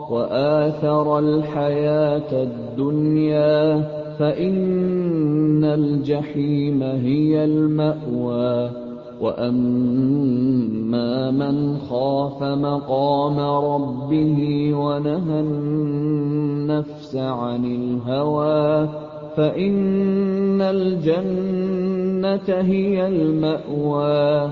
وآثر الحياة الدنيا فإن الجحيم هي المأوى وأما من خاف مقام ربه ونهى النفس عن الهوى فإن الجنة هي المأوى.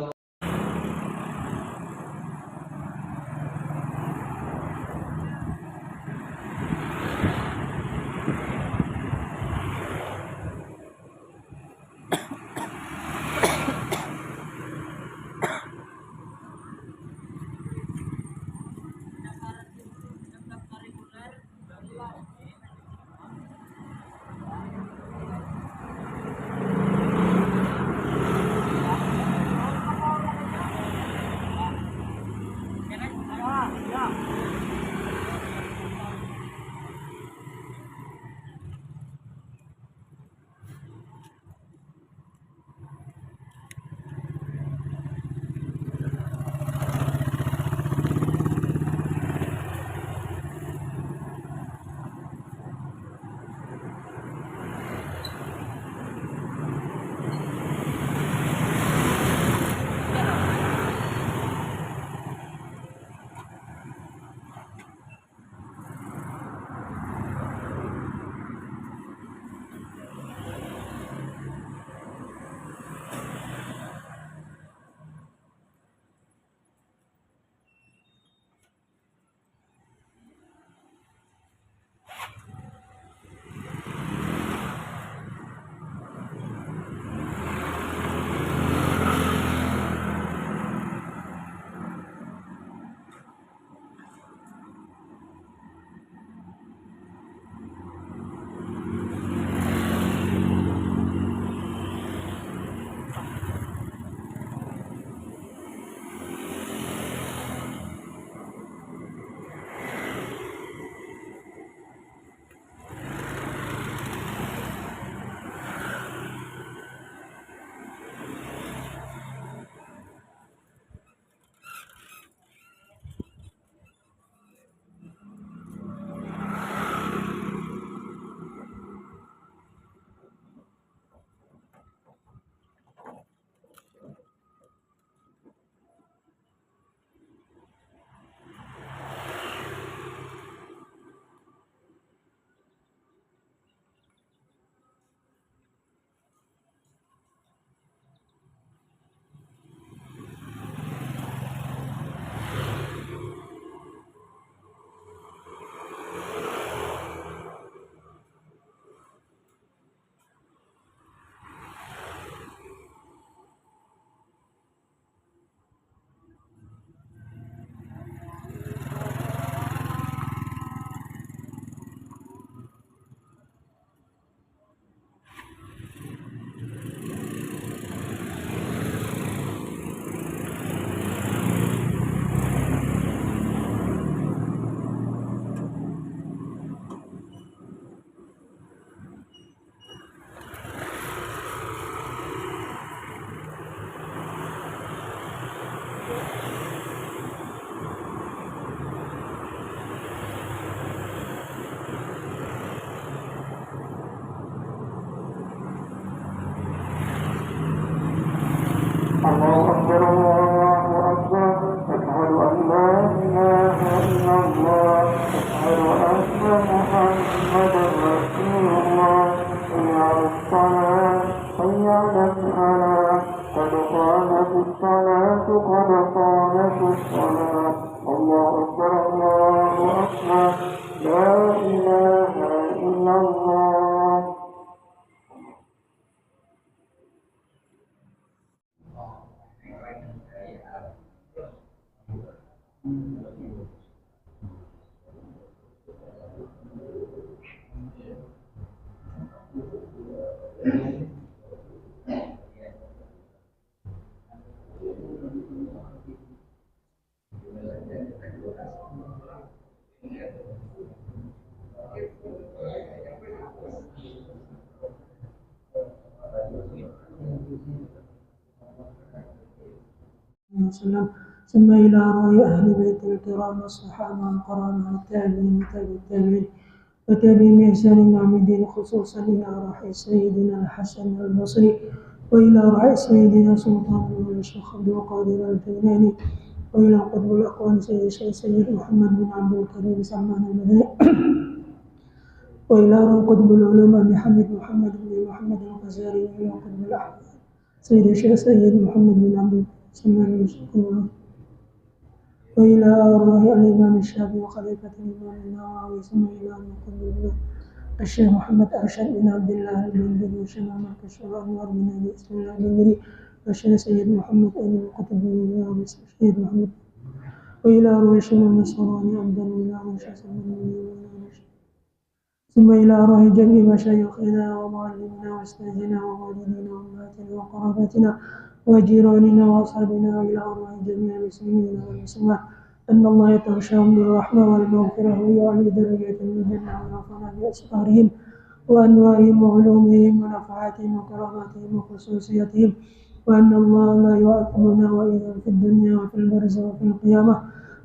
Wasallam. ثم إلى رأي أهل بيت الكرام الصحابة والقرآن والتابعين والتابعين وتابعين بإحسان يوم الدين، خصوصا إلى رأي سيدنا الحسن البصري، وإلى رأي سيدنا سلطان الشيخ عبد القادر الجيلاني، وإلى قطب الأقوام سيد محمد بن عبد الكريم سلمان المدني، وإلى قطب العلماء محمد بن محمد الغزالي، وإلى قطب الأحوال سيد الشيخ سيد محمد بن عبد سلمان المدني، وإلى أرواح الإمام الشافعي وخليفة الإمام النووي، ثم إلى قطب الشيخ محمد أرشد بن عبد الله البندري، وشيخ مركز الأنوار بن أبي إسماعيل البندري، والشيخ سيد محمد أبي القطبي سيد محمد، وإلى أرواح الشيخ النصراني عبد الله وشيخ ثم إلى أرواح جميع مشايخنا ومعلمنا وأستاذنا ووالدينا وأمهاتنا وقرابتنا وجيراننا وأصحابنا، وإلى أرواح جميع المسلمين والمسلمات أن الله يتغشاهم بالرحمة والمغفرة ويعلي درجاتهم من الجنة ويرفعنا بأسرارهم وأنوارهم وعلومهم ونفعاتهم وكراماتهم وخصوصياتهم، وأن الله لا يعاقبنا وإياهم في الدنيا وفي البرزخ وفي القيامة،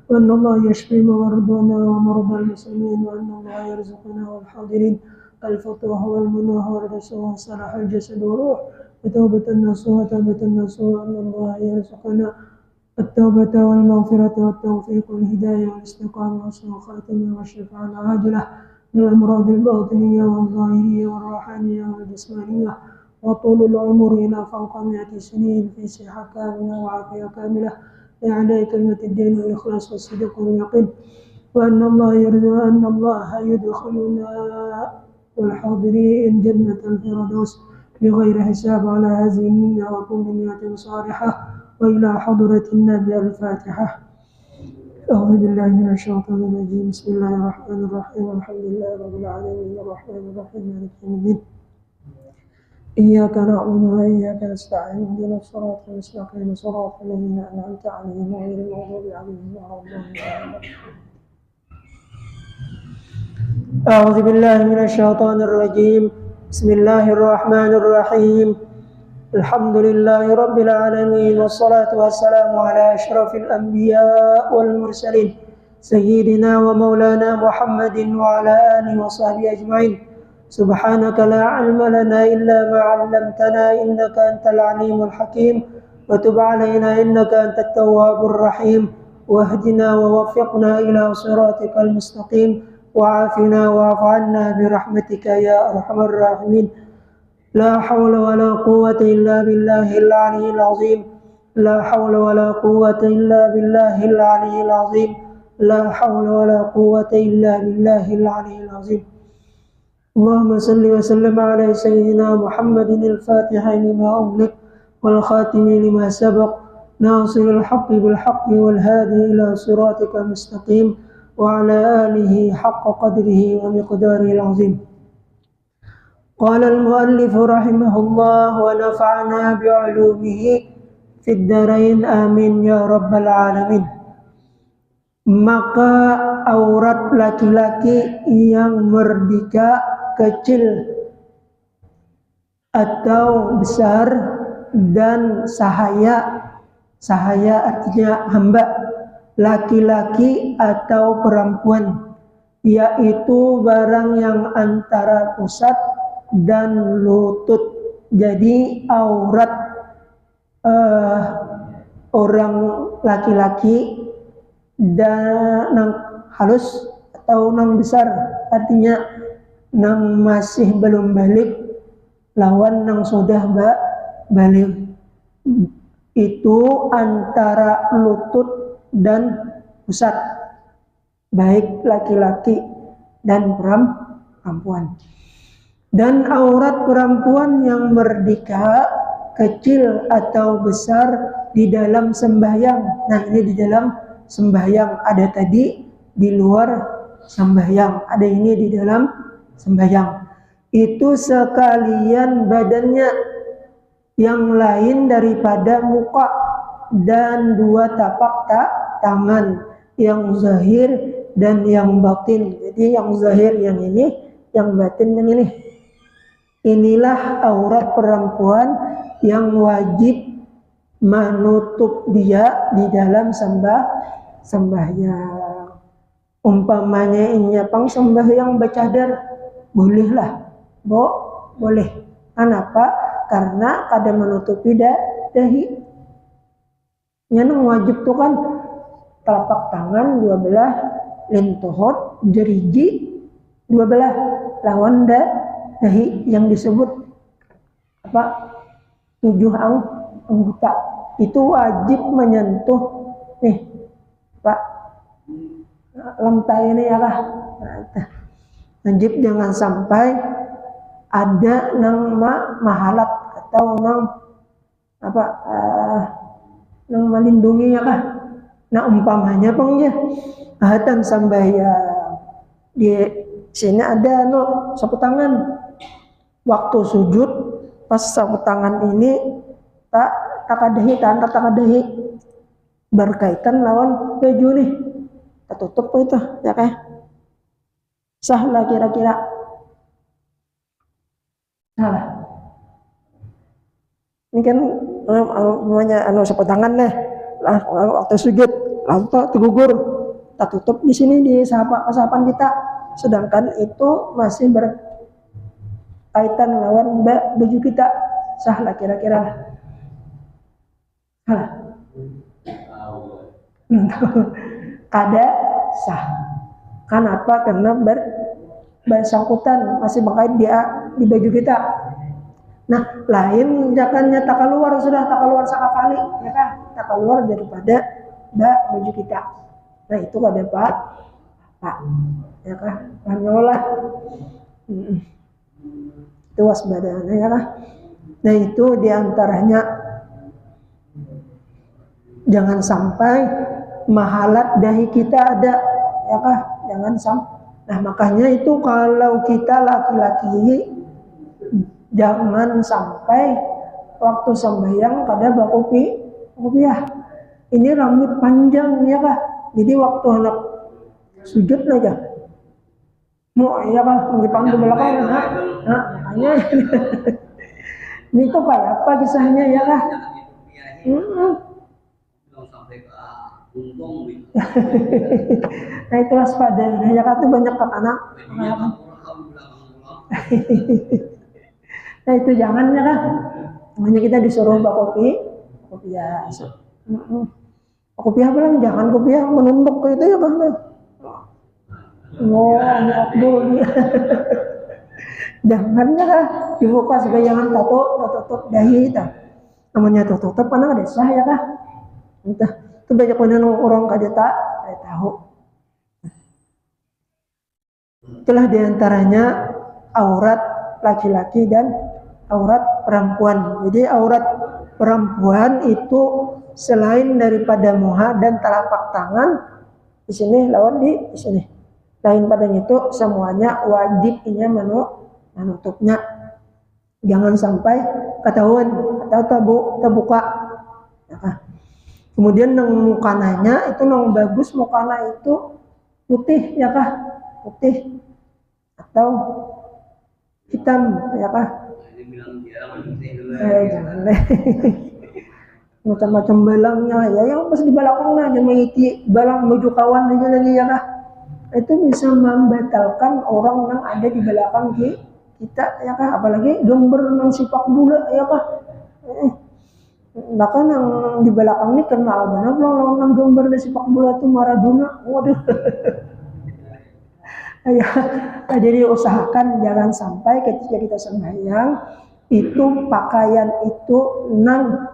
وأن الله يشفي مرضانا ومرضى المسلمين، وأن الله يرزقنا والحاضرين الفتوح والمنوح والرزق وصلاح الجسد والروح وتوبة النصوح وتوبة النصوح، وأن الله يرزقنا التوبة والمغفرة والتوفيق والهداية والاستقامة وحسن الخاتمة والشفاعة العاجلة من الأمراض الباطنية والظاهرية والروحانية والجسمانية، وطول العمر إلى فوق 100 سنين في صحة كاملة وعافية كاملة لأعلاء كلمة الدين والإخلاص والصدق واليقين، وأن الله يدخلنا والحاضرين جنة الفردوس بغير حساب على هذه النية وكل نية صالحة، وإلى حضرة النبي الفاتحة. أعوذ بالله من الشيطان الرجيم، بسم الله الرحمن الرحيم، الحمد لله رب العالمين الرحمن الرحيم مالك يوم الدين، إياك نعبد وإياك نستعين، اهدنا الصراط المستقيم صراط الذين أنعمت عليهم غير المغضوب عليهم ولا الضالين. أعوذ بالله من الشيطان الرجيم، بسم الله الرحمن الرحيم، الحمد لله رب العالمين، والصلاة والسلام على أشرف الأنبياء والمرسلين سيدنا ومولانا محمد وعلى آله وصحبه أجمعين. سبحانك لا علم لنا إلا ما علمتنا إنك أنت العليم الحكيم، وتب علينا إنك أنت التواب الرحيم، واهدنا ووفقنا إلى صراطك المستقيم، وعافنا واعف عنا برحمتك يا أرحم الراحمين. لا حول ولا قوة إلا بالله العلي العظيم، لا حول ولا قوة إلا بالله العلي العظيم، لا حول ولا قوة إلا بالله العلي العظيم. اللهم صل وسلم على سيدنا محمد الفاتح لما أغلق والخاتم لما سبق ناصر الحق بالحق والهادي إلى صراطك المستقيم، وعلى آله حق قدره ومقداره العظيم. قال المؤلف رحمه الله ونفعنا بعلومه في الدارين آمين يا رب العالمين. Maka aurat laki-laki yang merdeka, kecil atau besar, dan sahaya artinya hamba, laki-laki atau perempuan, yaitu barang yang antara pusat dan lutut. Jadi aurat orang laki-laki dan nang halus atau nang besar, artinya nang masih belum balik lawan nang sudah balik, itu antara lutut dan pusat, baik laki-laki dan perempuan. Dan aurat perempuan yang merdeka, kecil atau besar, di dalam sembahyang. Nah, ini di dalam sembahyang, ada tadi di luar sembahyang, ada ini di dalam sembahyang. Itu sekalian badannya, yang lain daripada muka dan dua tapak tangan, yang zahir dan yang batin. Jadi yang zahir yang ini, yang batin yang ini. Inilah aurat perempuan yang wajib menutup dia di dalam sembahyang. Umpamanya inya pang sembahyang bercadar, bolehlah, boleh. Kenapa? Karena kada menutupi dahi. Yang wajib tuh kan telapak tangan 12, lintuhut, jeriji 12, lawan dahi yang disebut apa? 7 anggota. Itu wajib menyentuh nih, Pak. Lantai ini ya lah. Wajib jangan sampai ada nang mahalat atau nang apa nang melindungi ya kah. Nah umpamanya pengnya ahatan sambayang di sini ada sapu tangan waktu sujud pas sapu tangan ini takadahi berkaitan lawan baju nih tutup itu ya kah sah lah kira-kira salah ini kan namanya sapu tangan nih lah waktu sujud lalu tergugur tak tutup di sini di sahapan kita sedangkan itu masih berkaitan lawan baju kita sah lah kira-kira salah kada sah. Kenapa? Karena bersangkutan masih berkait dia di baju kita. Nah, lain jangan tak keluar sudah tak keluar sekali ya kan? Tak keluar daripada baju kita. Nah, itu kada Pak. Ya kan? Panyolah. Itu waspadanya ya kan? Nah, itu diantaranya jangan sampai mahalat dahi kita ada ya kah jangan sampai. Nah makanya itu kalau kita laki-laki jangan sampai waktu sembahyang kada berkopiah. Ini rambut panjang ya kah jadi waktu anak sujud aja mau ya kah mengipang di belakang nah makanya ini tuh kayak apa kisahnya ya kah nah itu waspada ya kan tuh banyak anak nah itu jangan ya kan hanya kita disuruh kopiah kopiah bilang jangan kopiah menunduk ke itu ya kan jangan ya kan dibuka sebagai jangan tutup dahi itu namanya tutup karena ada sah ya kan entah itu banyak orang kada tahu. Itulah diantaranya aurat laki-laki dan aurat perempuan. Jadi aurat perempuan itu selain daripada muha dan telapak tangan di sini lawan di sini. Lain padanya itu semuanya wajib inya menutupnya. Jangan sampai ketahuan atau terbuka. Nah, kemudian nang mukananya itu nang bagus mukana itu putih ya kah putih atau hitam ya kah jangan deh macam-macam balangnya ya yang pas di belakang aja mengiti balang menuju kawan aja lagi ya kah itu bisa membatalkan orang yang ada di belakang kita ya kah apalagi gambar nang sepak bola ya kah bahkan yang di belakang ini kenal benar belum nang gambar di sepak bola itu Maradona waduh ya jadi usahakan jangan sampai ketika kita sembahyang itu pakaian itu nang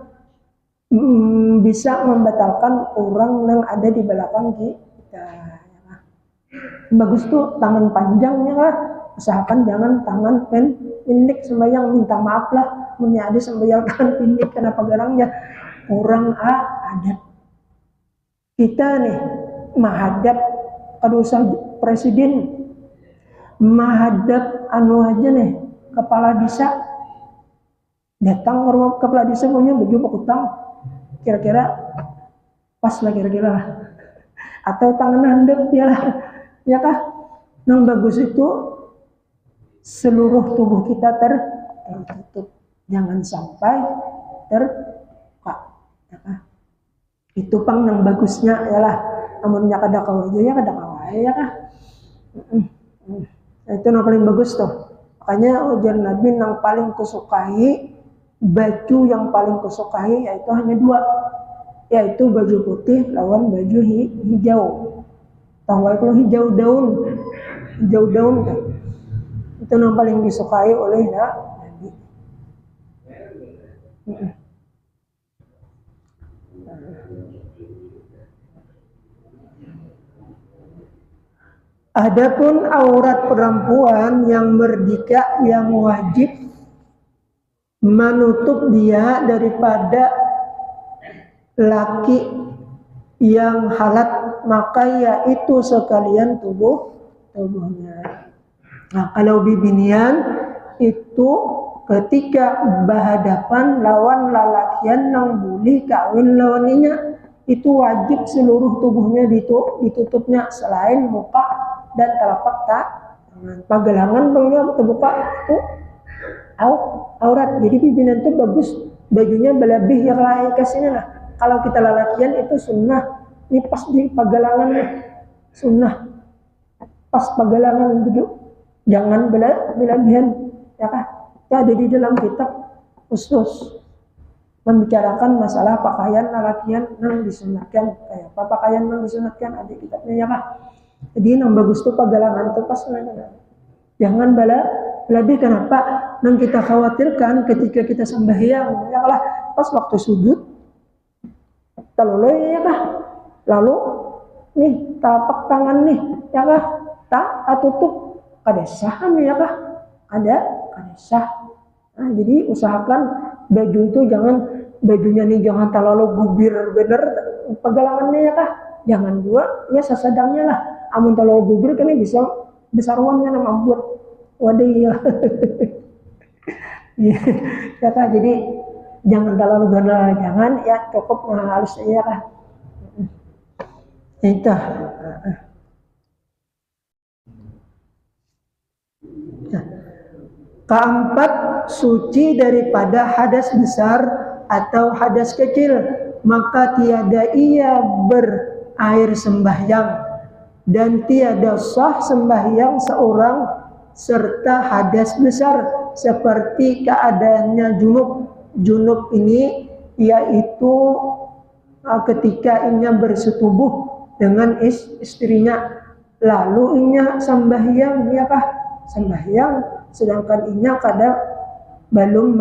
bisa membatalkan orang yang ada di belakang kita ya. Bagus tuh tangan panjangnya lah usahakan jangan tangan pendek sembahyang minta maaf lah menyadari sembahyang tangan pendek kenapa garangnya orang adat kita nih menghadap kedua presiden menghadap aja nih kepala desa datang ke rumah kepala desa punya baju pakutang kira-kira pas lah kira-kira atau tangan handap dia lah ya kah yang bagus itu seluruh tubuh kita tertutup jangan sampai terbuka Ya, itu pang yang bagusnya ialah amunnya kada kawa aja ya kada kawa ya kah. Nah, itu yang paling bagus tuh. Makanya ujar Nabi yang paling kusukai, baju yang paling kusukai yaitu hanya dua, yaitu baju putih lawan baju hijau. Tahu nggak kalau hijau daun kan? Itu yang paling disukai oleh Nabi. Adapun aurat perempuan yang merdeka yang wajib menutup dia daripada laki yang halat, maka yaitu sekalian tubuhnya. Nah, kalau bibinian itu ketika berhadapan lawan lalakian yang boleh kawin lawaninya, itu wajib seluruh tubuhnya ditutupnya selain muka dan telapak tangan. Pagelangan bangnya terbuka itu aurat. Jadi bibinian itu bagus bajunya berlebih yang lain kasihnya lah. Kalau kita lalakian itu sunnah. Ini pas di pagelangan nih sunnah. Pas pagelangan duduk. Jangan berlebihan, ya kah? Ya, ada di dalam kitab khusus membicarakan masalah pakaian lalakian yang disunatkan. Kayak apa pakaian yang disunatkan ada kitabnya, ya kah? Jadi yang bagus tuh pagelangan tuh pas nanya. Jangan lebih kenapa? Yang kita khawatirkan ketika kita sembahyang, ya kah? Pas waktu sujud, taloloy, ya kah? Lalu nih tapak tangan nih, ya kah? Tutup. Ada sah ya kah? Ada sah. Nah, jadi usahakan baju itu bajunya nih jangan terlalu gubir bener pegalangannya ya kah? Jangan dua ya sesedangnya lah. Amun terlalu gubir kan bisa besaruannya nama buat wadah ya. Ya kah? Jadi jangan terlalu gana, jangan ya cukup halus ya kah? Itu. Keempat, suci daripada hadas besar atau hadas kecil, maka tiada ia berair sembahyang dan tiada sah sembahyang seorang serta hadas besar seperti keadaannya junub ini yaitu ketika inya bersetubuh dengan istrinya lalu inya sembahyang, ya kah? Sembahyang sedangkan inya kada belum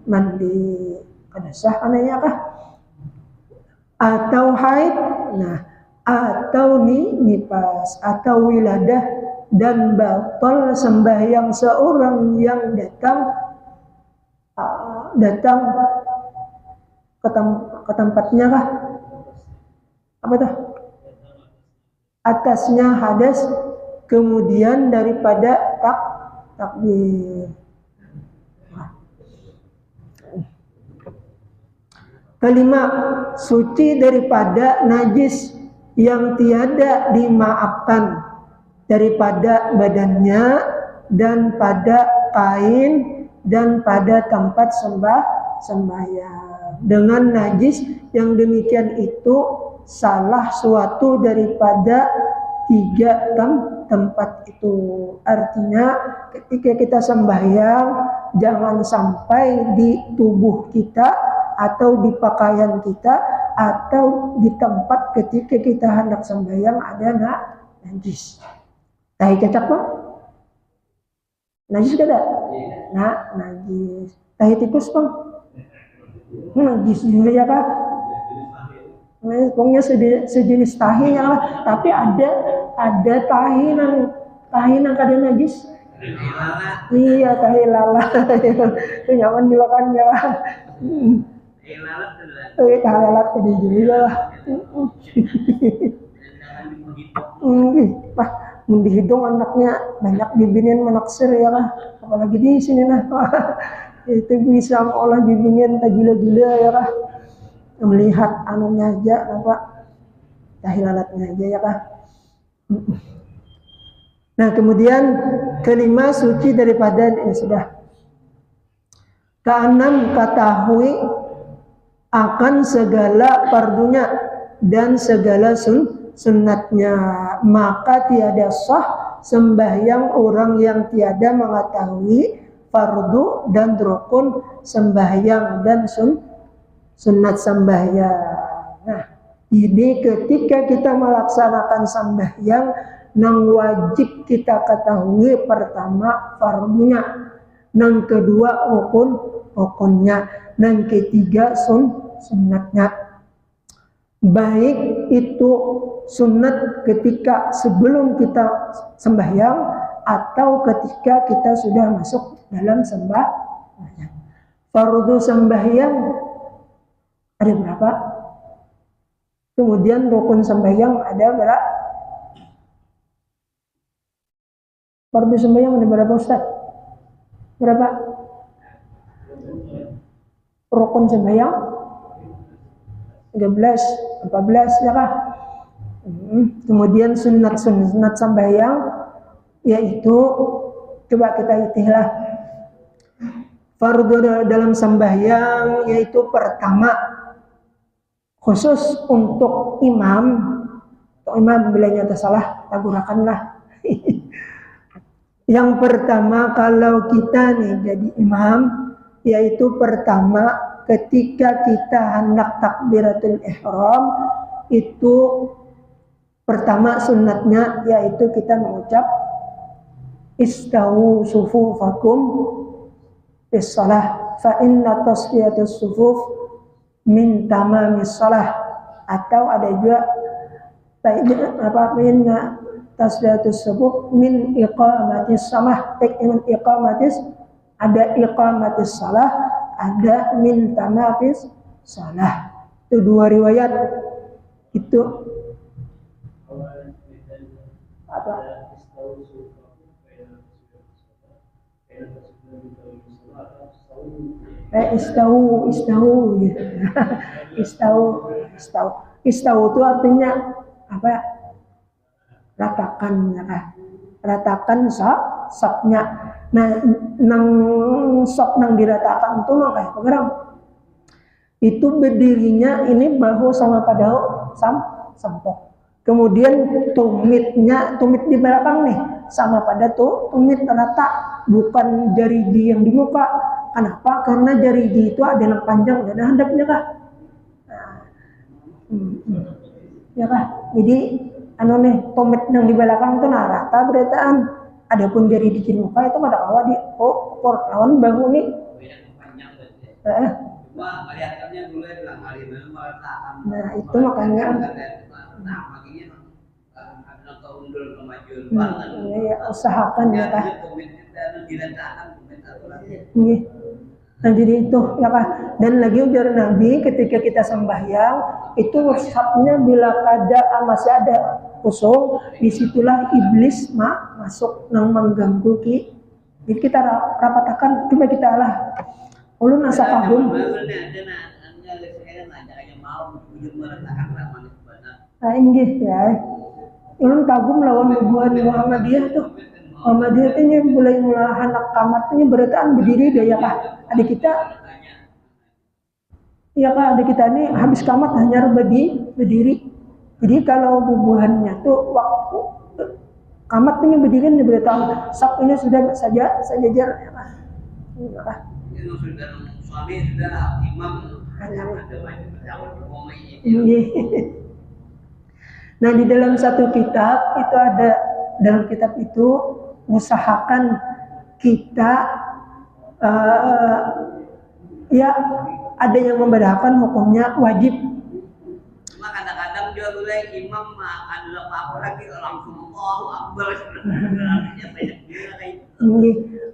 mandi, kada sah ananya kah? Atau haid, nah atau nifas atau wiladah dan batal sembahyang seorang yang datang ke tempatnya kah? Apa tuh? Atasnya hadas kemudian daripada takbir. Kelima, suci daripada najis yang tiada dimaafkan daripada badannya dan pada kain dan pada tempat sembahyang. Dengan najis yang demikian itu salah suatu daripada tiga tempat itu. Artinya ketika kita sembahyang jangan sampai di tubuh kita atau di pakaian kita atau di tempat ketika kita hendak sembahyang ada najis. Tahi cacak bang? Najis kada? Nah, najis. Tahi tikus bang? Najis juga ya kak? Pokoknya sejenis tahi yang lah, tapi ada tahi yang kada najis. Iya tahi lalat. Itu nyaman dimakan ya. Tahi lalat kada juga lah. Wah, di hidung anaknya banyak bibinin menaksir ya lah. Apalagi di sini nah. Itu bisa olah bibinin tak gila-gila ya lah. Melihat anunya aja apa tahi lalatnya aja ya kah. Nah kemudian kelima suci daripada sudah. Keenam ketahui akan segala fardunya dan segala sunnatnya, maka tiada sah sembahyang orang yang tiada mengetahui fardu dan rukun sembahyang dan sunat sembahyang. Nah, jadi ketika kita melaksanakan sembahyang, yang wajib kita ketahui pertama fardunya, yang kedua rukunnya, dan ketiga sunatnya. Baik itu sunat ketika sebelum kita sembahyang atau ketika kita sudah masuk dalam sembahyang. Fardu sembahyang ada berapa? Kemudian rukun sembahyang ada berapa? Fardu sembahyang ada berapa, Ustaz? Berapa? Rukun sembahyang 13, 14 ya kah? Kemudian sunat sembahyang yaitu, coba kita hitihlah. Fardu dalam sembahyang yaitu pertama, khusus untuk imam bila nyata salah tagurakanlah. Yang pertama kalau kita nih jadi imam, yaitu pertama ketika kita hendak takbiratul ihram, itu pertama sunatnya yaitu kita mengucap istawu sufufakum bis shalah fa inna tasfiyatus sufuf min tamamis shalah, atau ada juga tasfiyatus sufuf min iqamatis shalah. Ada iqamatis shalah, ada min tamamis shalah. Itu dua riwayat. Itu apa? Istawu gitu. Istawu itu artinya apa? Ratakan ya kan? Ratakan sopnya. Nah, nang sop nang diratakan itu nang kayak pegerang. Itu berdirinya ini bahu sama padau sampok. Kemudian tumit di belakang nih sama pada tumit rata, bukan jarigi yang di muka. Kenapa? Karena jarigi itu ada yang panjang dan ada handapnya kah? Ya kah? Jadi tumit yang di belakang itu rata berataan. Adapun jarigi di muka itu ada awal di lawan bahu nih. Nah itu makanya usahakan ya kah? Nah jadi itu ya kah? Dan lagi ujar Nabi ketika kita sembahyang itu sabnya bila masih ada kosong, disitulah iblis masuk nang mengganggu ki. Jadi kita rapatakan, coba kita lah. Ulun asa kagum. Nah inggih ya. Ulun kagum lawan hubungan Muhammadiyah tuh. Muhammadiyah itu mulai anak kamat tuh berataan berdiri daya kah. Adik kita iya kah, adik kita ini habis kamat hanya berdiri. Jadi kalau bubuhannya tuh waktu kamat tuh berdiri nih berataan sak ini sudah sejajar ya kah. Iya kah. Suami sudah imam Nah di dalam satu kitab itu ada, dalam kitab itu usahakan kita ya ada yang membedakan hukumnya wajib. Cuma kadang-kadang juga mulai imam adalah apa lagi langsung Allahu Akbar.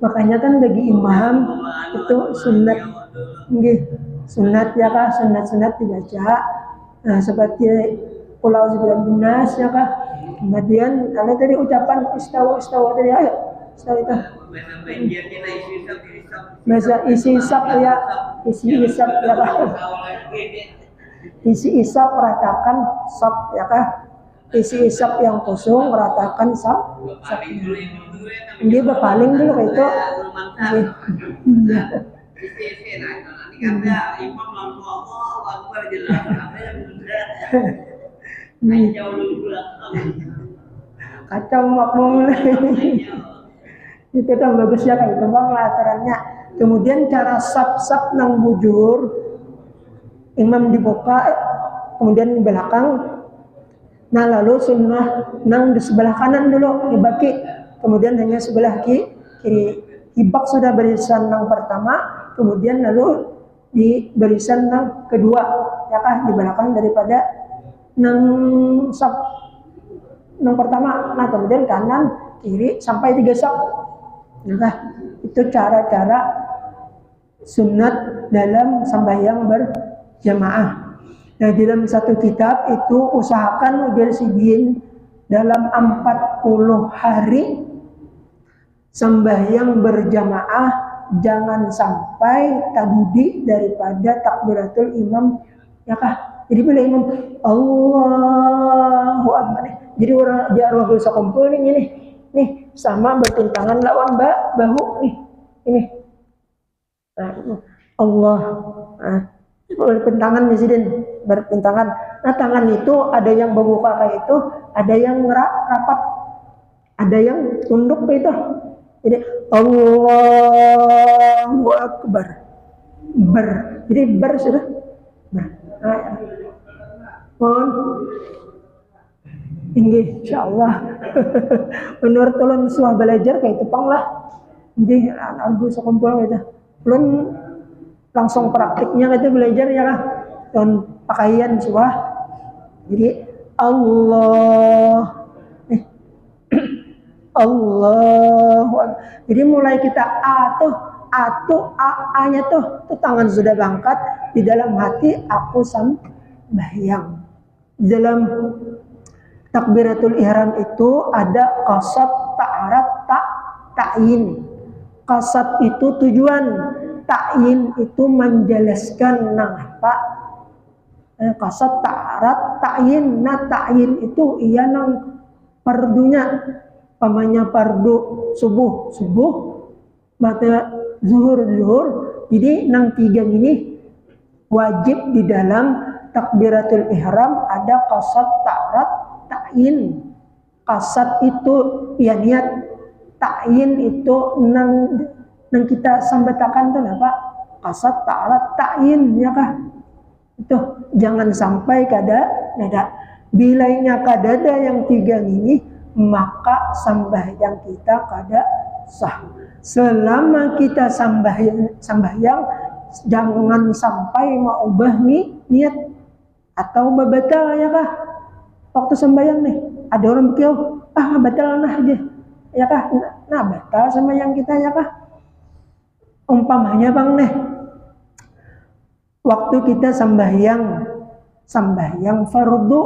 Makanya kan bagi imam itu sunat, sunat ya kah, sunat dibaca. Nah, seperti Pulau Zibilan Binas ya kah. Kemudian kalau tadi ucapan istawa tadi ayo istawa itu. Masa isi isap ya, isi isap ya kah. Isi isap ratakan sop ya kah. Isi isap yang kosong ratakan sop. Dia berpaling dulu kayak itu. Nanti kata imam langsung Allah Akbar jelas. Katanya bener. Hanya jauh dulu belakang. Kacau makmum. Itu kan bagus ya kayak bang latarnya. Kemudian cara sap-sap nang bujur, imam dibuka, kemudian di belakang. Nah lalu sunnah nang di sebelah kanan dulu dibagi, kemudian hanya sebelah kiri. Hibak sudah barisan nang pertama, kemudian lalu di barisan nang kedua, ya kah di belakang daripada nang sap nang pertama. Nah kemudian kanan kiri sampai 3 sap. Nah itu cara-cara sunat dalam sembahyang berjamaah. Nah, dalam satu kitab itu usahakan mujahidin dalam 40 hari sembahyang berjamaah jangan sampai tadudi daripada takbiratul imam, ya kah? Jadi bila imam Allahu Akbar, jadi orang jarwah bisa kumpul nih sama bertentangan lawan bahu nih ini. Nah, Allah bertentangan presiden bertentangan. Nah tangan itu ada yang membuka kayak itu, ada yang rapat, ada yang tunduk kayak itu. Jadi Allahu Akbar jadi sudah mohon ini insyaallah benar tolong semua belajar kayak itu pang lah. Jadi aku sekumpul gitu belum langsung praktiknya gitu belajar ya kan dan pakaian semua. Jadi Allahu Akbar. Jadi mulai kita A-nya tuh tangan sudah bangkat, di dalam hati aku sembahyang. Di dalam takbiratul ihram itu ada qasad, ta'arat, ta'yin. Qasad itu tujuan, ta'yin itu menjelaskan apa. Qasad, ta'arat, ta'yin. Nah ta'yin itu iya nang fardunya. Pamanya fardu subuh, mata zuhur. Jadi nang 3 ini wajib di dalam takbiratul ihram ada qasad, ta'arat, ta'yin. Qasad itu ya niat, ta'yin itu nang kita sambatakan tuh apa? Qasad, ta'arat, ta'yin ya kah? Itu jangan sampai kada. Bilainya kadada yang 3 ini maka sembahyang kita kada sah. Selama kita sembahyang jangan sampai mengubah niat atau batal ya kah? Waktu sembahyang nih ada orang bilang batal nah aja ya kah? Nah batal sembahyang kita ya kah? Umpamanya bang nih waktu kita sembahyang fardu,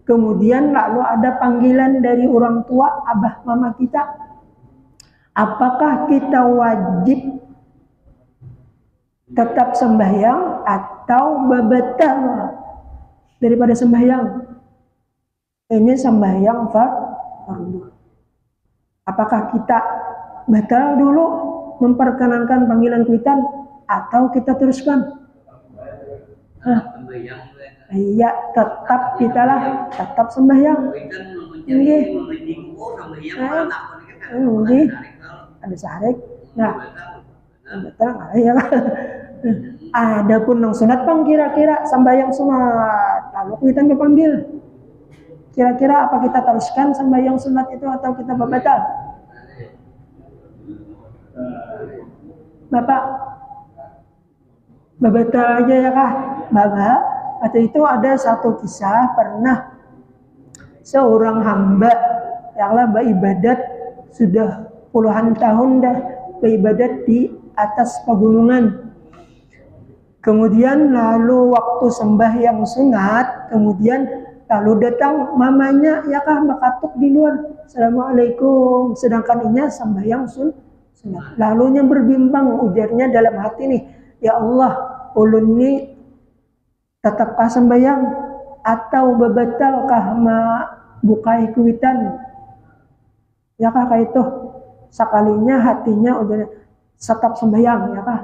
kemudian lalu ada panggilan dari orang tua, abah mama kita. Apakah kita wajib tetap sembahyang atau batal daripada sembahyang? Ini sembahyang fardu. Apakah kita batal dulu memperkenankan panggilan kuitan atau kita teruskan? Iya, tetap sembahyang. Iya. Ada syarik. Nah, betul ya. Adapun nang sunat bang kira-kira sembahyang sunat. Lalu kita dipanggil. Kira-kira apa kita teruskan sembahyang sunat itu atau kita batal? Bapak batal aja ya kah? Bapak atau itu ada satu kisah pernah seorang hamba yang beribadat sudah puluhan tahun dah beribadat di atas pegunungan. Kemudian lalu waktu sembahyang sunat, kemudian lalu datang mamanya ya kah makatuk di luar. Assalamualaikum. Sedangkan inya sembahyang sunat. Lalunya berbimbang ujarnya dalam hati nih, ya Allah, ulun ni tetapkah sembahyang atau batalkah bukai kuitan? Ya kah kayak itu sekalinya hatinya udah tetap sembahyang ya kah?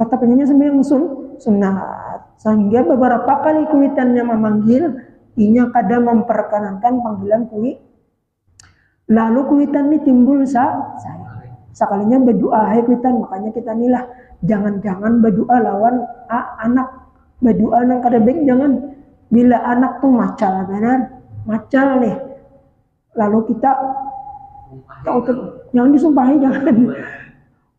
tetap ininya sembahyang sunat. Sehingga beberapa kali kuitannya memanggil, inya kadang memperkenankan panggilan kui. Lalu kuitan ini timbul saya. Sekalinya berdoa hai kuitan, makanya kita nilah jangan-jangan berdoa lawan anak. Berdoa nang kada baik jangan. Bila anak tuh macal benar, macal nih. Lalu kita jangan disumpahi, jangan.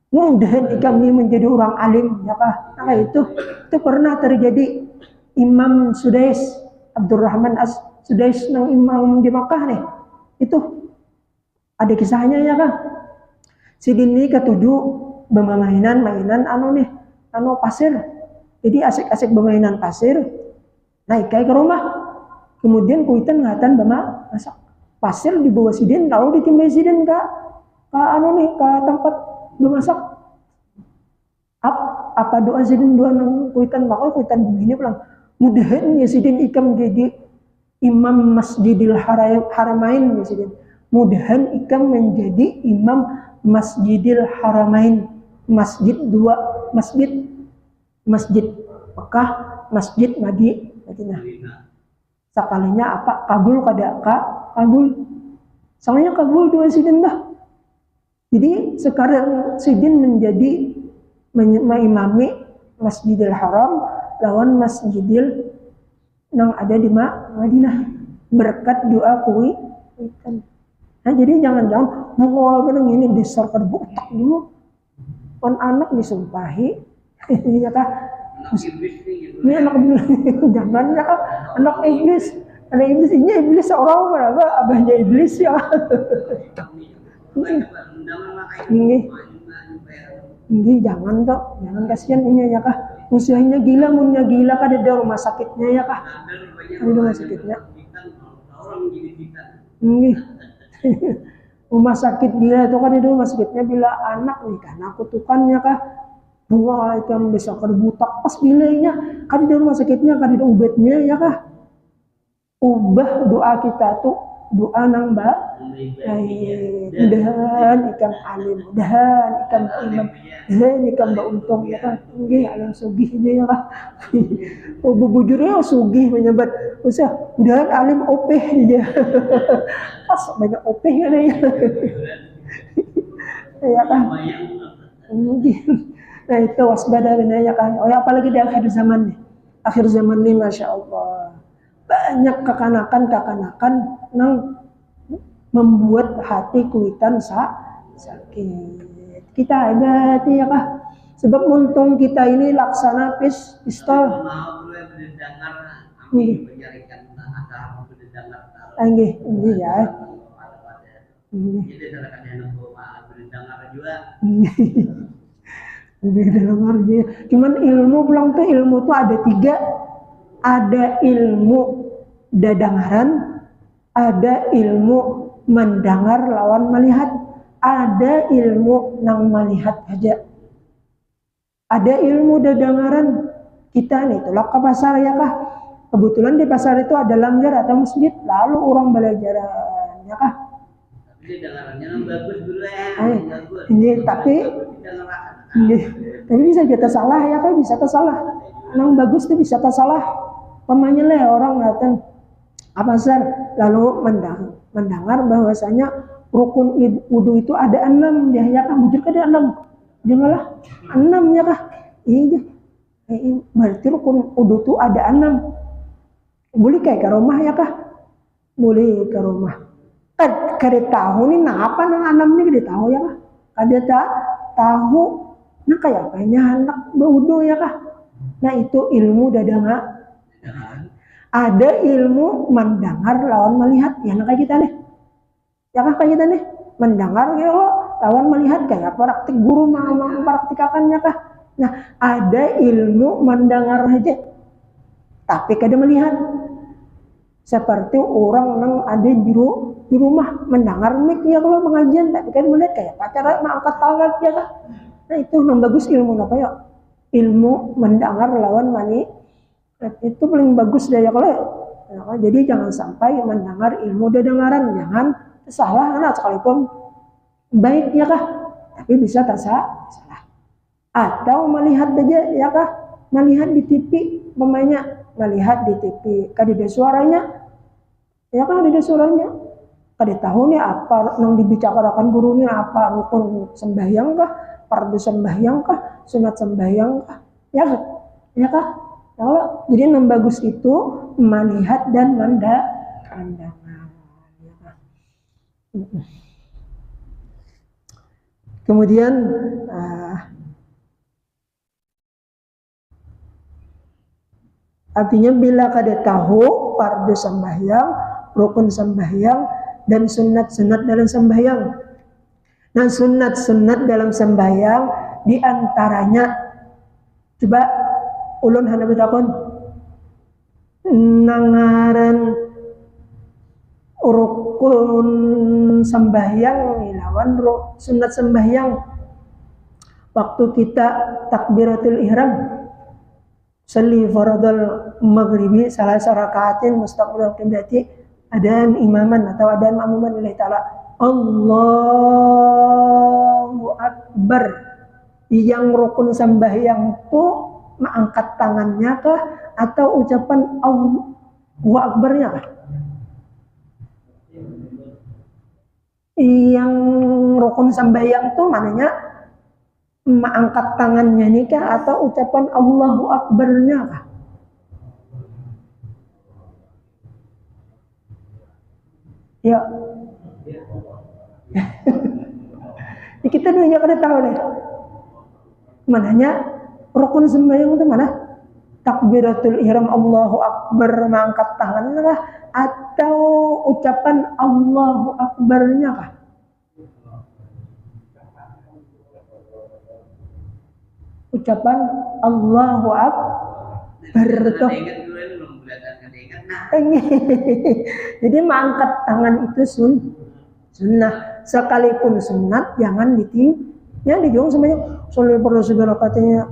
Mudah kami menjadi orang alim, ya kah? Nah itu pernah terjadi. Imam Sudais, Abdurrahman Sudais nang imam di Makkah nih. Itu ada kisahnya ya kah? Sidin ini ketujuh bermainan pasir. Jadi asik-asik bermainan pasir. Naik ke rumah. Kemudian kuitan ngatan masak pasir di bawah sidin, lalu ditimbai sidin ke tempat bermasak. Apa doa sidin doa nang kuitan bakal kuitan begini pulang. Mudahan ya sidin ikam jadi imam Masjidil Haramain ya sidin. Mudahan ikam menjadi imam Masjidil Haramain, masjid Mekah, masjid Madinah. Sekalinya apa kabul kada kabul. Soalnya kabul dua sidin dah. Jadi sekarang sidin menjadi mengimami Masjidil Haram lawan Masjidil yang ada di Madinah berkat doa kuitan. Nah jadi jangan-jangan mengawal kadang ini besar kerbutak dulu, kan anak disumpahi, ya kah? Ini anak jangan ya kah? Anak iblis ini iblis orang apa? Abahnya iblis ya. Ini jangan toh, jangan kasihan ini ya kah? Musuhnya gila, munnya gila kan ada rumah sakitnya ya kah? Ada rumah sakitnya. Ini rumah sakit dia itu kan itu rumah sakitnya bila anak nih kan aku tukannya kah bunga itu yang bisa kerbutak pas bilainya kan di rumah sakitnya kan ada obatnya ya kah ubah doa kita tuh doa nang mudahan ikam alim, mudahan ikam imam, mudahan ikam untung ya kan nggih alim sugih dia ya kah bujurnya sugih menyebat usah mudahan alim opeh dia pas banyak opeh ya ya kan nah itu waspada ya kan apalagi di akhir zaman nih Masya Allah banyak kekanakan nang membuat hati kuitan sakit. Kita ada ya kah? Sebab muntung kita ini laksana pistol. Nggih ya. Cuman ilmu pulang tuh ilmu tuh ada 3. Ada ilmu dadangaran, ada ilmu mendengar lawan melihat, ada ilmu nang melihat aja. Ada ilmu dadangaran kita nih tolak ke pasar ya kah? Kebetulan di pasar itu ada langgar atau masjid, lalu orang belajar ya kah? Tapi dadangarannya bagus dulu ya. Ini tapi bisa kita salah ya kah? Bisa tersalah. Nang bagus tuh bisa tersalah. Pemanya lah orang datang pasar lalu mendengar bahwasanya rukun wudu itu ada 6 ya kah bujur ada 6 janganlah 6 ya kah iya berarti rukun wudu itu ada 6 boleh kayak ke rumah ya kah boleh ke rumah kada tahu nih nah apa nang 6 nih kada tahu ya kah kada tahu nah kayak apanya anak wudu ya kah nah itu ilmu dadangan. Ada ilmu mendengar lawan melihat ya nah kayak kita nih ya kah kayak kita nih mendengar ya lawan melihat kayak praktik guru mempraktikannya kah nah ada ilmu mendengar aja tapi kada melihat seperti orang yang ada di rumah mendengar mic ya kalau pengajian tapi kada melihat kayak pacar mengangkat tangan ya kah nah itu yang bagus ilmu apa ya ilmu mendengar lawan itu paling bagus daya kalau jadi jangan sampai mendengar ilmu dadangaran jangan salah anak sekalipun baik ya kah tapi bisa salah Atau melihat aja ya kah? Melihat di TV, pemainnya melihat di TV. Kadida suaranya, ya kan ada suaranya. Kada tahu nih apa yang dibicarakan gurunya, apa rukun sembahyang kah, fardu sembahyang kah, sunat sembahyang kah, ya kah? Ya kah? Kalau jadi yang bagus itu melihat dan pandangan. Ya kah? Kemudian artinya bila kada tahu fardu sembahyang, rukun sembahyang, dan sunat-sunat dalam sembahyang. Nah, sunat-sunat dalam sembahyang diantaranya, coba ulun hana betakon nangaran rukun sembahyang lawan sunat sembahyang waktu kita takbiratul ihram. Salli faradul maghribi salah rakaatin mustaqbil qiblati adaan imaman atau adaan ma'muman lillahi ta'ala. Allahu Akbar. Yang rukun sembahyang itu mengangkat tangannya kah atau ucapan Allahu Akbarnya kah? Yang rukun sembahyang itu mananya mengangkat tangannya nih kah atau ucapan Allahu Akbarnya kah? Ya. Kita dunia kada tahu deh. Mananya rukun sembahyang itu mana? Takbiratul ihram Allahu Akbar mengangkat tangan kah atau ucapan Allahu Akbarnya kah? Ucapan Allahu Akbar tuh. Jadi mengangkat tangan itu sunnah. Sekalipun sunat jangan ditinggal dijauh semuanya. Soalnya perlu segala katanya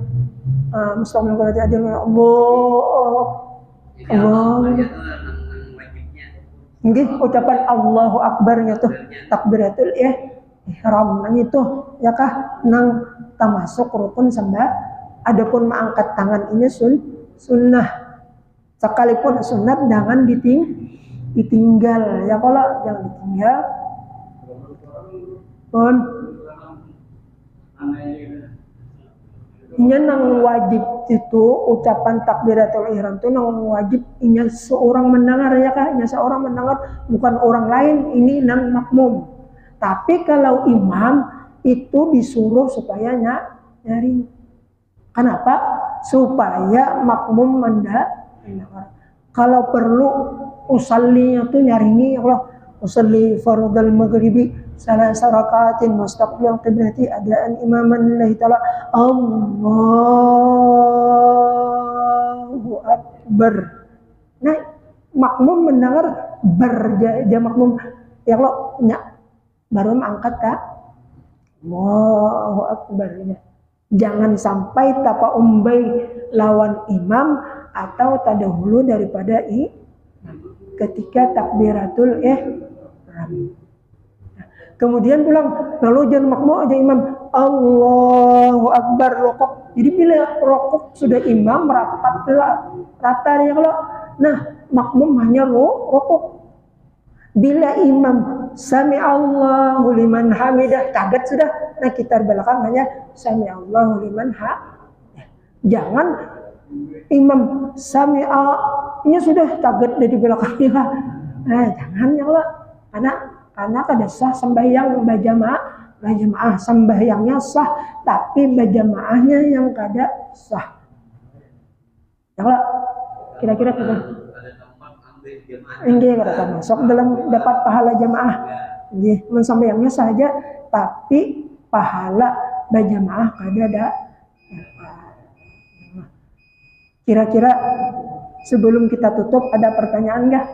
mustaqim kalau ada Allah. Nggih ucapan Allahu Akbarnya tuh takbiratul ihram nang itu ya kah nang termasuk rukun sembah. Adapun mengangkat tangan ini sunnah. Sekalipun sunat jangan ditinggal. Ya kalau jangan ditinggal. Pun inya nang wajib itu ucapan takbiratul ihram itu nang wajib inya seorang mendengar ya kah? Inya seorang mendengar bukan orang lain, ini nang makmum. Tapi kalau imam itu disuruh supaya nyaring. Kenapa? Supaya makmum mendengar. Kalau perlu usallinya tuh nyaringi Allah usalli fardal maghribi salah rakaatin mustaqbil qiblati adaan imaman lillahi ta'ala Allahu Akbar. Nah, makmum mendengar berja makmum ya Allah baru mengangkat kah Allahu Akbar. Jangan sampai tapa umbai lawan imam atau tadahulu daripada ketika takbiratul ihram. Kemudian pulang lalu jangan makmum aja imam Allahu Akbar rokok. Jadi bila rokok sudah imam rapat rata ya kalau nah makmum hanya rokok. Bila imam sami Allahu liman hamidah kaget sudah. Nah kita belakang hanya sami Allahu liman jangan imam ini sudah kaget dari belakangnya. Jangan ya Allah karena kada sah sembahyang berjamaah sembahyangnya sah tapi berjamaahnya yang kada sah. Ya Allah kira-kira kita enggak kada termasuk dalam dapat pahala jamaah. Nggih, sembahyangnya saja tapi pahala berjamaah kada ada. Kira-kira sebelum kita tutup ada pertanyaan enggak?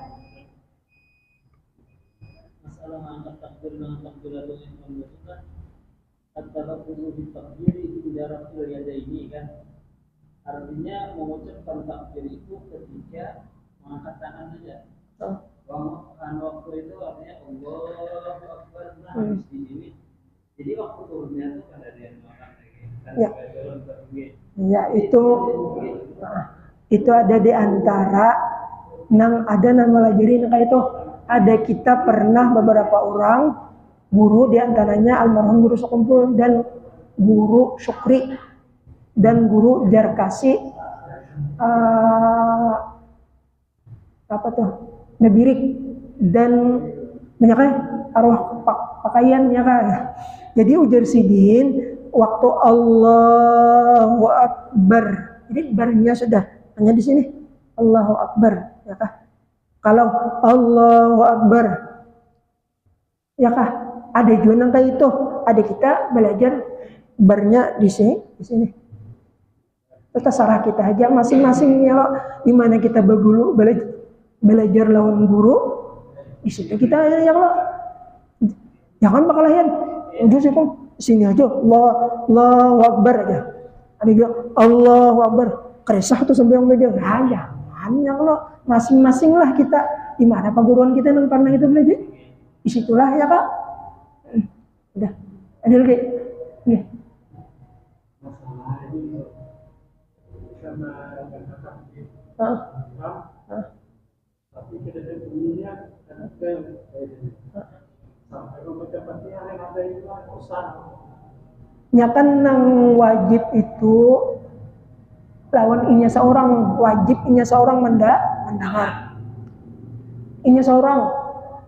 Masalah angkat takbir dengan takbiratul ihram itu kan at-talaffuz bi takbir itu jarak yada ini kan. Artinya mengucapkan takbir itu ketika mengangkat tangan saja. Waktu itu artinya Allahu Akbar habis di sini. Jadi waktu turunnya itu kan ada yang mengangkat lagi. Ya. Ya itu ada di antara nang ada nama lajarin kayak itu. Ada kita pernah beberapa orang guru, di antaranya almarhum guru Sekumpul dan guru Syukri dan guru Jarkasi apa tuh Nebirik dan banyaknya arwah pakaian ya kan. Jadi ujar sidin waktu Allahu Akbar, jadi barnya sudah hanya di sini Allahu Akbar ya kah. Kalau Allahu Akbar ya kah, ada juga kayak itu, ada kita belajar barnya di sini. Itu terserah kita aja masing-masing ya loh, di mana kita berguru belajar lawan guru, di situ kita ya loh. Jangan bakalayan udah sih Bang, sini aja Allahu Akbar aja. Ada juga Allahu Akbar, keresah tuh sampai yang belajar. Jangan ya loh, masing-masing lah kita di mana perguruan kita yang pernah kita belajar. Disitulah ya Kak. Udah, ada lagi. Nih. Tapi kita bunyinya sampai membaca ada itu usaha. Nyata nang wajib itu lawan inya seorang, wajib inya seorang mendengar. Inya seorang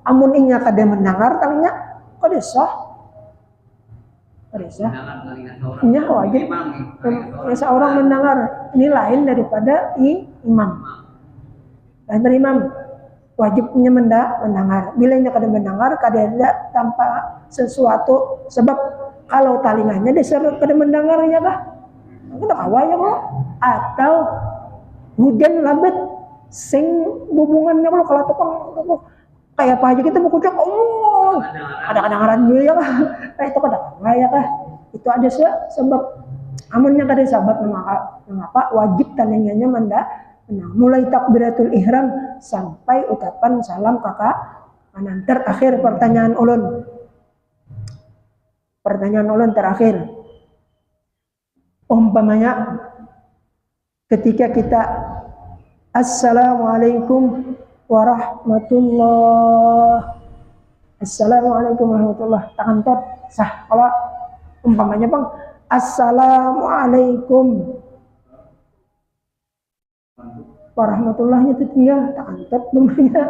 amun inya kada mendengar talinya kada sah. Kada sah. Inya wajib inya seorang mendengar. Ini lain daripada imam. Lain dari imam. Wajibnya mendengar. Bila inya kada mendengar, kada ada tanpa sesuatu sebab kalau talinganya dasar kada mendengar ya kah? Kada kawa ya kok. Atau hujan labet sing hubungannya kalau tukang kayak apa aja kita berkucak ada kedengaran dulu ya kah? Itu kada kawa ya kah? Itu ada sebab amunnya kada sahabat mengapa wajib talinganya mulai takbiratul ihram sampai ucapan salam kakak kanan. Terakhir pertanyaan ulun terakhir, umpamanya ketika kita Assalamualaikum warahmatullah takantot sah. Kalau umpamanya Bang Assalamualaikum warahmatullahnya itu tinggal tak angkat nomornya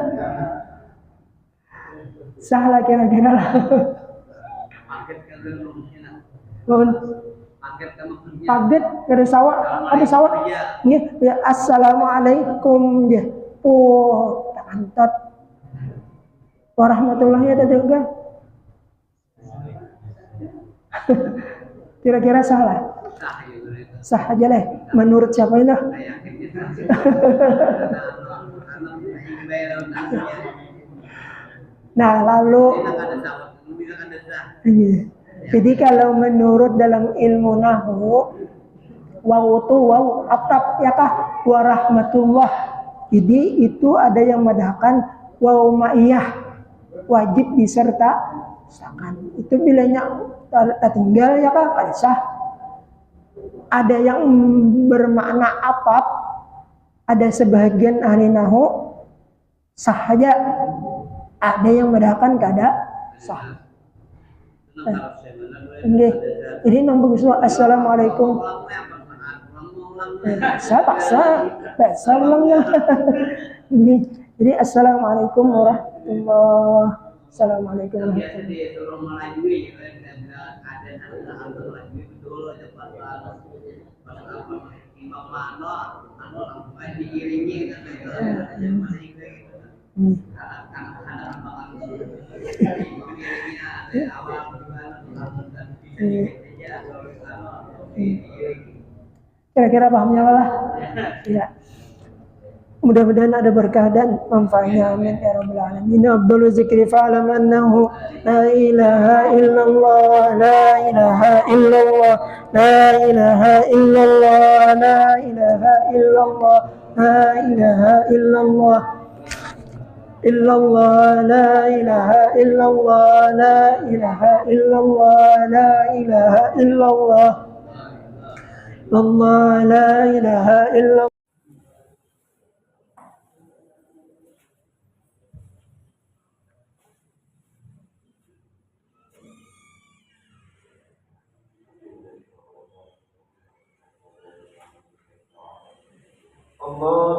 salah kira-kira lah. Paket ada sawah ya assalamualaikum ya tak angkat warahmatullahnya itu tinggal kira-kira salah aja lah menurut siapa ini. Nah lalu jadi kalau menurut dalam ilmu nahwu waw itu waw atap ya kah warahmatullah, jadi itu ada yang madahkan waw ma'iyah wajib disertakan. Itu bilanya tertinggal ya kah kada sah. Ada yang bermakna atap, ada sebagian ahli nahwu sah aja, ada yang madahkan kada sah. Jadi nang bagus assalamualaikum. Paksa ulangnya. Jadi assalamualaikum warahmatullahi. Assalamualaikum warahmatullahi. Kira-kira pahamnya lah ya. Mudah-mudahan ada berkah dan manfaatnya, amin ya rabbal alamin. Afdalu zikri fa'lam annahu la ilaha illallah, la ilaha illallah, la ilaha illallah, la ilaha illallah, la ilaha illallah, illallah, la ilaha illallah, la ilaha illallah, la ilaha illallah. الله لا إله إلا Allah